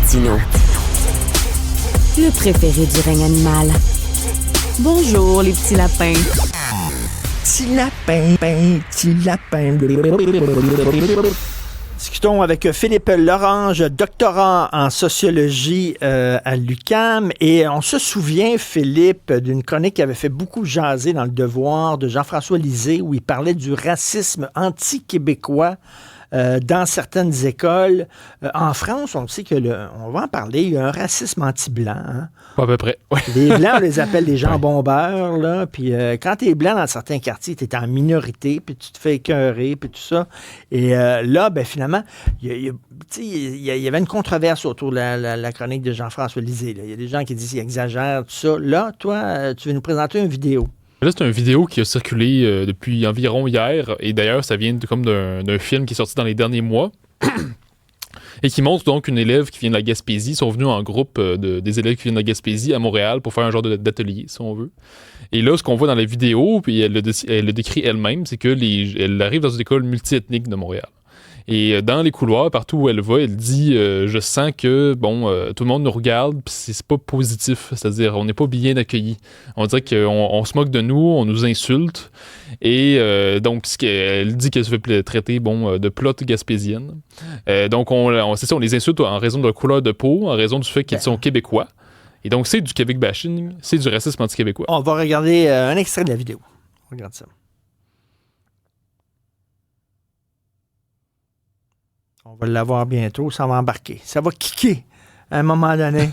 Martineau. Le préféré du règne animal. Bonjour, les petits lapins. Petit lapin. Discutons avec Philippe Lorange, doctorant en sociologie à l'UQAM. Et on se souvient, Philippe, d'une chronique qui avait fait beaucoup jaser dans Le Devoir de Jean-François Lisée, où il parlait du racisme anti-québécois dans certaines écoles. En France, on sait on va en parler, il y a un racisme anti-blanc. Hein? Pas à peu près. Ouais. Les Blancs, on les appelle les jambons-beurres, là. Puis quand t'es blanc dans certains quartiers, t'es en minorité, puis tu te fais écœurer, puis tout ça. Et là, ben finalement, il y avait une controverse autour de la chronique de Jean-François Lisée. Il y a des gens qui disent qu'il exagère, tout ça. Là, toi, tu veux nous présenter une vidéo. Là, c'est une vidéo qui a circulé depuis environ hier, et d'ailleurs, ça vient comme d'un film qui est sorti dans les derniers mois, et qui montre donc une élève qui vient de la Gaspésie. Ils sont venus en groupe des élèves qui viennent de la Gaspésie à Montréal pour faire un genre d'atelier, si on veut. Et là, ce qu'on voit dans la vidéo, puis elle le décrit elle-même, c'est elle arrive dans une école multiethnique de Montréal. Et dans les couloirs, partout où elle va, elle dit je sens que tout le monde nous regarde, puis c'est pas positif, c'est-à-dire on n'est pas bien accueillis. On dirait qu'on se moque de nous, on nous insulte, et donc elle dit qu'elle se fait traiter de plotte gaspésienne. Donc c'est ça, on les insulte en raison de leur couleur de peau, en raison du fait qu'ils sont québécois. Et donc c'est du Québec bashing, c'est du racisme anti-québécois. On va regarder un extrait de la vidéo. On regarde ça. On va l'avoir bientôt, ça va embarquer. Ça va kicker à un moment donné.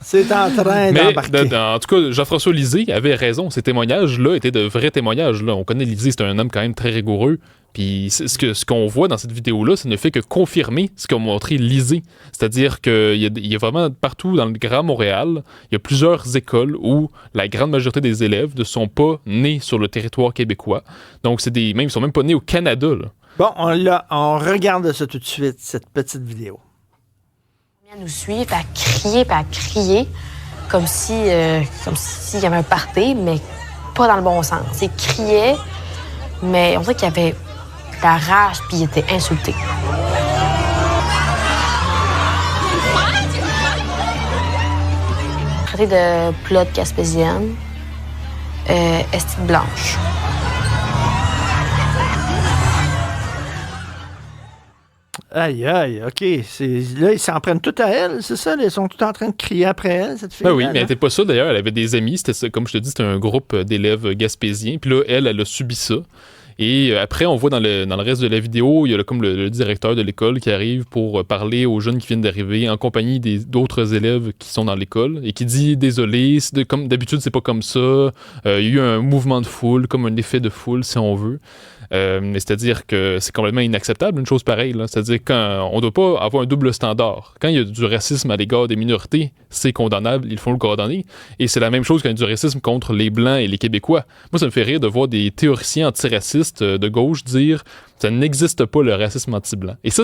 C'est en train d'embarquer. En tout cas, Jean-François Lisée avait raison. Ces témoignages-là étaient de vrais témoignages. Là. On connaît Lisée, c'est un homme quand même très rigoureux. Puis ce qu'on voit dans cette vidéo-là, ça ne fait que confirmer ce qu'a montré Lisée. C'est-à-dire qu'il y a vraiment partout dans le Grand Montréal, il y a plusieurs écoles où la grande majorité des élèves ne sont pas nés sur le territoire québécois. Donc, ils ne sont même pas nés au Canada, là. Bon, on regarde ça tout de suite, cette petite vidéo. Elle nous suit, à crier, comme s'il y avait un party, mais pas dans le bon sens. Il criait, mais on dirait qu'il y avait de la rage, puis il était insulté. Traité de plotte gaspésienne, estime blanche. Aïe, OK. Là, ils s'en prennent tout à elle, c'est ça? Ils sont tous en train de crier après elle, cette fille. Ben oui, mais elle n'était pas ça, d'ailleurs. Elle avait des amis. Comme je te dis, c'était un groupe d'élèves gaspésiens. Puis là, elle a subi ça. Et après, on voit dans le reste de la vidéo, il y a comme le directeur de l'école qui arrive pour parler aux jeunes qui viennent d'arriver en compagnie d'autres élèves qui sont dans l'école et qui dit « Désolé, comme d'habitude, c'est pas comme ça. Il y a eu un mouvement de foule, comme un effet de foule, si on veut. » Mais c'est-à-dire que c'est complètement inacceptable, une chose pareille. Là. C'est-à-dire qu'on ne doit pas avoir un double standard. Quand il y a du racisme à l'égard des minorités, c'est condamnable, il faut le condamner. Et c'est la même chose quand il y a du racisme contre les Blancs et les Québécois. Moi, ça me fait rire de voir des théoriciens antiracistes de gauche dire ça n'existe pas le racisme anti-blanc. Et ça,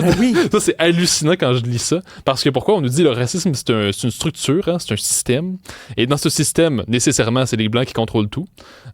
ça, c'est hallucinant quand je lis ça. Parce que pourquoi on nous dit le racisme, c'est une structure, hein, c'est un système. Et dans ce système, nécessairement, c'est les Blancs qui contrôlent tout.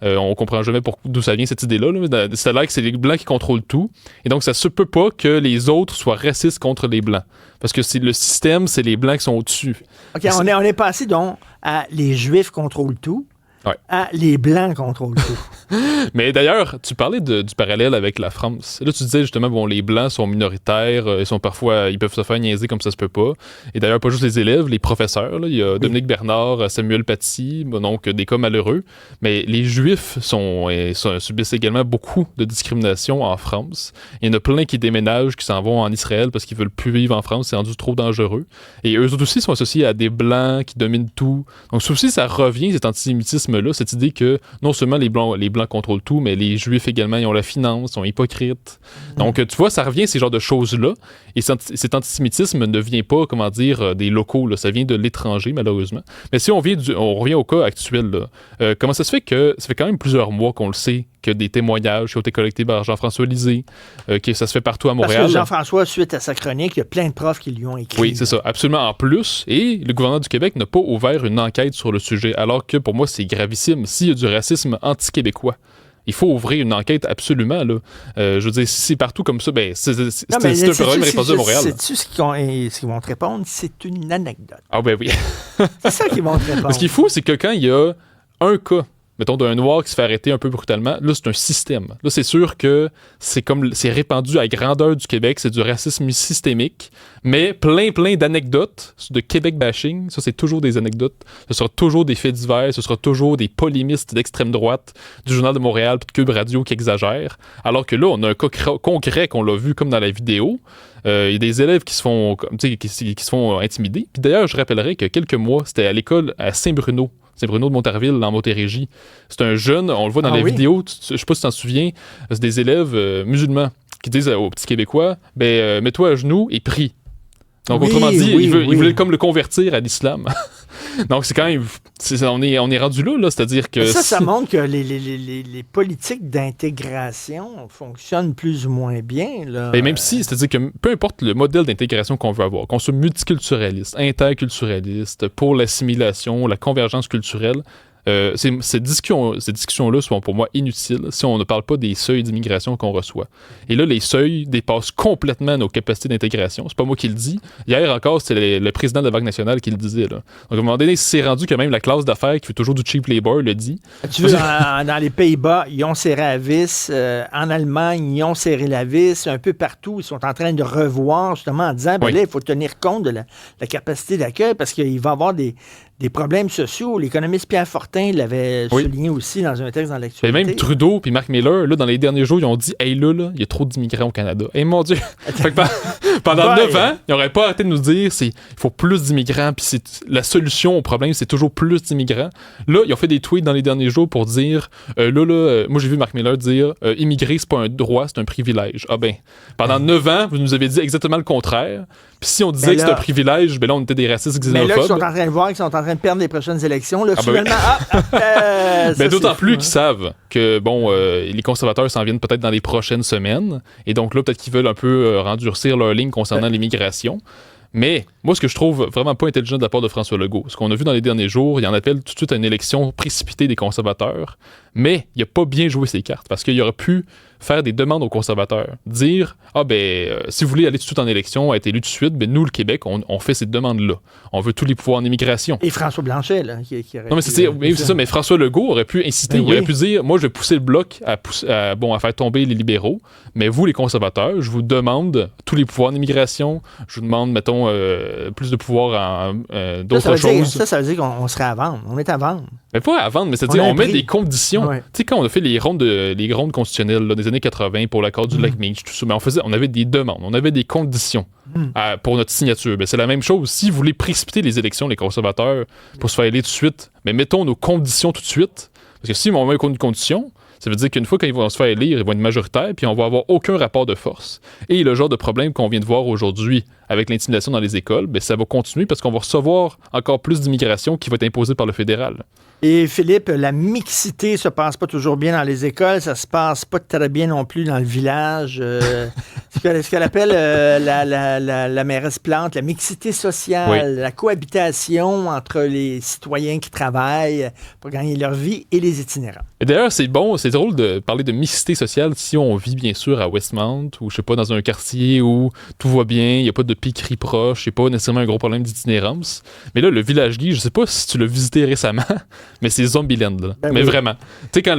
On comprend jamais d'où ça vient cette idée-là. Là. C'est là que c'est les Blancs qui contrôlent tout. Et donc, ça se peut pas que les autres soient racistes contre les Blancs. Parce que le système, c'est les Blancs qui sont au-dessus. OK, on est passé donc à les Juifs contrôlent tout. Ouais. Ah, les Blancs contrôlent tout. Mais d'ailleurs, tu parlais du parallèle avec la France. Là, tu disais justement, les Blancs sont minoritaires, ils peuvent se faire niaiser comme ça se peut pas. Et d'ailleurs, pas juste les élèves, les professeurs. Là, il y a Dominique Bernard, Samuel Paty, donc des cas malheureux. Mais les Juifs subissent également beaucoup de discrimination en France. Il y en a plein qui déménagent, qui s'en vont en Israël parce qu'ils veulent plus vivre en France, c'est rendu trop dangereux. Et eux autres aussi sont associés à des Blancs qui dominent tout. Donc ça aussi, ça revient, cet antisémitisme-là, cette idée que non seulement les Blancs contrôlent tout, mais les Juifs également, ils ont la finance, sont hypocrites. Donc, tu vois, ça revient, ces genres de choses-là. Et cet antisémitisme ne vient pas, des locaux, là. Ça vient de l'étranger, malheureusement. Mais si on revient au cas actuel, là, comment ça se fait que ça fait quand même plusieurs mois qu'on le sait, que des témoignages qui ont été collectés par Jean-François Lisée, que ça se fait partout à Montréal. Parce que Jean-François, suite à sa chronique, il y a plein de profs qui lui ont écrit. Oui, c'est ça, absolument. En plus, et le gouvernement du Québec n'a pas ouvert une enquête sur le sujet, alors que pour moi, c'est gravissime. S'il y a du racisme anti-québécois, Il faut ouvrir une enquête absolument. Là. Je veux dire, si c'est partout comme ça, ben, c'est un problème répandu à Montréal. Sais-tu ce qu'ils vont te répondre? C'est une anecdote. Ah ben oui. C'est ça qu'ils vont te répondre. Ce qu'il faut, c'est que quand il y a un cas, mettons, d'un noir qui se fait arrêter un peu brutalement, là, c'est un système. Là, c'est sûr que c'est répandu à grandeur du Québec, c'est du racisme systémique, mais plein d'anecdotes de Québec bashing, ça, c'est toujours des anecdotes, ce sera toujours des faits divers, ce sera toujours des polémistes d'extrême droite du Journal de Montréal puis de Cube Radio qui exagèrent, alors que là, on a un cas concret qu'on l'a vu comme dans la vidéo. Il y a des élèves qui se font intimider. Puis d'ailleurs, je rappellerai que quelques mois, c'était à l'école à Saint-Bruno de Montarville, en Montérégie. C'est un jeune, on le voit dans la vidéo, je sais pas si tu t'en souviens, c'est des élèves musulmans qui disent aux petits Québécois, mets-toi à genoux et prie. Donc, autrement dit, ils voulaient comme le convertir à l'islam. Donc, c'est quand même... on est rendu là, c'est-à-dire que... Ça montre que les politiques d'intégration fonctionnent plus ou moins bien. Là. Et même si, c'est-à-dire que peu importe le modèle d'intégration qu'on veut avoir, qu'on soit multiculturaliste, interculturaliste, pour l'assimilation, la convergence culturelle, ces discussions-là sont pour moi inutiles si on ne parle pas des seuils d'immigration qu'on reçoit. Et là, les seuils dépassent complètement nos capacités d'intégration. C'est pas moi qui le dis. Hier encore, c'était le président de la Banque nationale qui le disait. Là. Donc, à un moment donné, c'est rendu que même la classe d'affaires qui fait toujours du cheap labor le dit. Tu veux, dans les Pays-Bas, ils ont serré la vis. En Allemagne, ils ont serré la vis. Un peu partout, ils sont en train de revoir, justement, en disant, là, il faut tenir compte de la capacité d'accueil parce qu'il va y avoir des problèmes sociaux. L'économiste Pierre Fortin l'avait souligné aussi dans un texte dans l'actualité. Et même Trudeau puis Marc Miller, là, dans les derniers jours, ils ont dit « Hey, là, il y a trop d'immigrants au Canada. » Hey, mon Dieu! Fait que pendant 9 ans, ils n'auraient pas arrêté de nous dire il faut plus d'immigrants, puis la solution au problème, c'est toujours plus d'immigrants. Là, ils ont fait des tweets dans les derniers jours pour dire moi, j'ai vu Marc Miller dire « Immigrer, c'est pas un droit, c'est un privilège. » Ah ben, pendant 9 ans, vous nous avez dit exactement le contraire. Puis si on disait que c'est un privilège, ben là, on était des racistes xénophobes. Mais là, ils sont en train de voir qu'ils sont en train de perdre les prochaines élections. Là, d'autant plus qu'ils savent que, les conservateurs s'en viennent peut-être dans les prochaines semaines. Et donc là, peut-être qu'ils veulent un peu rendurcir leur ligne concernant l'immigration. Mais moi, ce que je trouve vraiment pas intelligent de la part de François Legault, ce qu'on a vu dans les derniers jours, il en appelle tout de suite à une élection précipitée des conservateurs, mais il a pas bien joué ses cartes, parce qu'il aurait pu faire des demandes aux conservateurs, dire si vous voulez aller tout de suite en élection, être élu tout de suite, nous, le Québec, on fait ces demandes-là. On veut tous les pouvoirs en immigration. Et François Blanchet, là, qui aurait non, mais c'est ça, mais François Legault aurait pu insister, il aurait pu dire, moi, je vais pousser le bloc à faire tomber les libéraux, mais vous, les conservateurs, je vous demande tous les pouvoirs en immigration, je vous demande, mettons, plus de pouvoir en d'autres choses. Ça veut dire qu'on serait à vendre. On est à vendre. Mais pas à vendre, mais c'est-à-dire on met des conditions. Ouais. Tu sais, quand on a fait les rondes constitutionnelles là, des années 80 pour l'accord du Lac-Meech, tout ça, mais on avait des demandes, on avait des conditions pour notre signature. Ben, c'est la même chose. Si vous voulez précipiter les élections, les conservateurs, pour se faire élire tout de suite, mais mettons nos conditions tout de suite. Parce que si on met une condition, ça veut dire qu'une fois qu'ils vont se faire élire, ils vont être majoritaires, puis on va avoir aucun rapport de force. Et le genre de problème qu'on vient de voir aujourd'hui avec l'intimidation dans les écoles, ben, ça va continuer parce qu'on va recevoir encore plus d'immigration qui va être imposée par le fédéral. Et Philippe, la mixité se passe pas toujours bien dans les écoles, ça se passe pas très bien non plus dans le village. Ce qu'elle appelle la mairesse Plante, la mixité sociale, la cohabitation entre les citoyens qui travaillent pour gagner leur vie et les itinérants. Et d'ailleurs, c'est drôle de parler de mixité sociale si on vit bien sûr à Westmount ou je sais pas dans un quartier où tout va bien, il y a pas de piquerie proche, c'est pas nécessairement un gros problème d'itinérance. Mais là, le village gay, je sais pas si tu l'as visité récemment. Mais c'est Zombieland, là. Mais vraiment. Tu sais, quand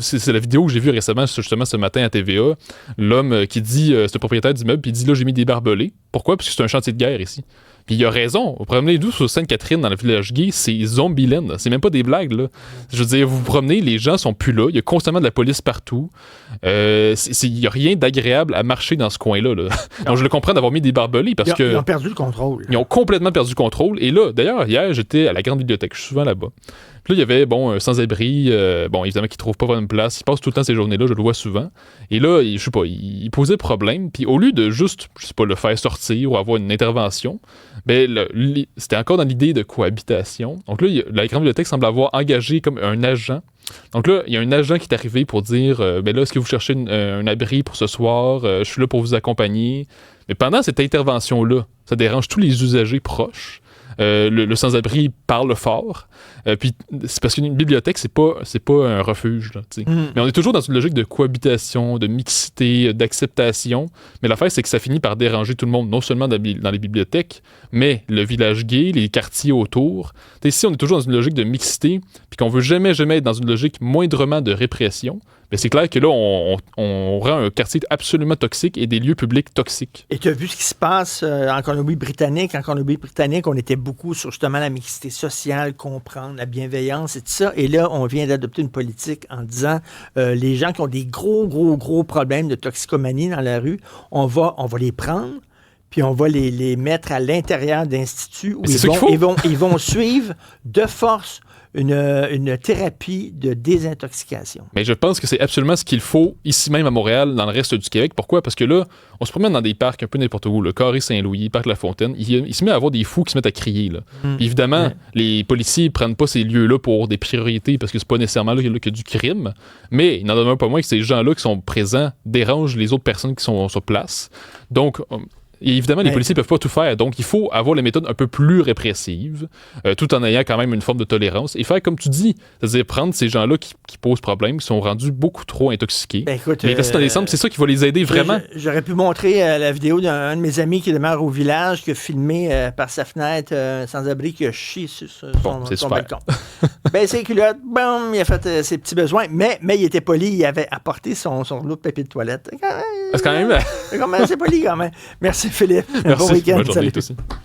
c'est la vidéo que j'ai vue récemment, justement, ce matin à TVA, l'homme qui dit, c'est le propriétaire d'immeuble, puis il dit, là, j'ai mis des barbelés. Pourquoi? Parce que c'est un chantier de guerre ici. Puis il a raison. Vous promenez d'où sur Sainte-Catherine dans le village gay, c'est Zombieland. C'est même pas des blagues, là. Je veux dire, vous vous promenez, les gens sont plus là. Il y a constamment de la police partout. Il y a rien d'agréable à marcher dans ce coin-là, là. Donc je le comprends d'avoir mis des barbelés parce que... Ils ont perdu le contrôle. Ils ont complètement perdu le contrôle. Et là, d'ailleurs, hier, j'étais à la grande bibliothèque. Je suis souvent là-bas. Puis là, il y avait, un sans-abri, évidemment, qui trouve pas vraiment de place. Il passe tout le temps ces journées-là, je le vois souvent. Et là, je sais pas, il posait problème. Puis au lieu de juste, je sais pas, le faire sortir ou avoir une intervention, c'était encore dans l'idée de cohabitation. Donc là, la grande bibliothèque semble avoir engagé comme un agent. Donc là, il y a un agent qui est arrivé pour dire, là, est-ce que vous cherchez un abri pour ce soir? Je suis là pour vous accompagner. Mais pendant cette intervention-là, ça dérange tous les usagers proches. le sans-abri parle fort. Puis c'est parce qu'une bibliothèque, c'est pas un refuge. Là, mais on est toujours dans une logique de cohabitation, de mixité, d'acceptation. Mais l'affaire, c'est que ça finit par déranger tout le monde, non seulement dans les bibliothèques, mais le village gay, les quartiers autour. Si on est toujours dans une logique de mixité, puis qu'on veut jamais être dans une logique moindrement de répression, mais c'est clair que là, on rend un quartier absolument toxique et des lieux publics toxiques. Et tu as vu ce qui se passe en Colombie-Britannique. En Colombie-Britannique, on était beaucoup sur justement la mixité sociale, comprendre, la bienveillance et tout ça. Et là, on vient d'adopter une politique en disant les gens qui ont des gros problèmes de toxicomanie dans la rue, on va les prendre, puis on va les mettre à l'intérieur d'instituts où ils vont suivre de force une thérapie de désintoxication. Mais je pense que c'est absolument ce qu'il faut ici même à Montréal, dans le reste du Québec. Pourquoi? Parce que là, on se promène dans des parcs un peu n'importe où, le Carré Saint-Louis, Parc La Fontaine, il se met à avoir des fous qui se mettent à crier. Là. Puis évidemment, les policiers prennent pas ces lieux-là pour des priorités parce que c'est pas nécessairement là qu'il y a du crime, mais il n'en demeure pas moins que ces gens-là qui sont présents dérangent les autres personnes qui sont sur place. Donc, et évidemment, les policiers ne peuvent pas tout faire. Donc, il faut avoir les méthodes un peu plus répressives, tout en ayant quand même une forme de tolérance. Et faire comme tu dis, c'est-à-dire prendre ces gens-là qui posent problème, qui sont rendus beaucoup trop intoxiqués. Écoute, mais rester dans les centres, c'est ça qui va les aider vraiment. J'aurais pu montrer la vidéo d'un de mes amis qui demeure au village, qui a filmé par sa fenêtre sans-abri, qui a chié sur son balcon. Ses culottes, boum, il a fait ses petits besoins. Mais il était poli, il avait apporté son lot de papier de toilette. C'est quand même... C'est poli quand même. Merci Philippe. Merci. Bon week-end. Bonne journée, toi aussi.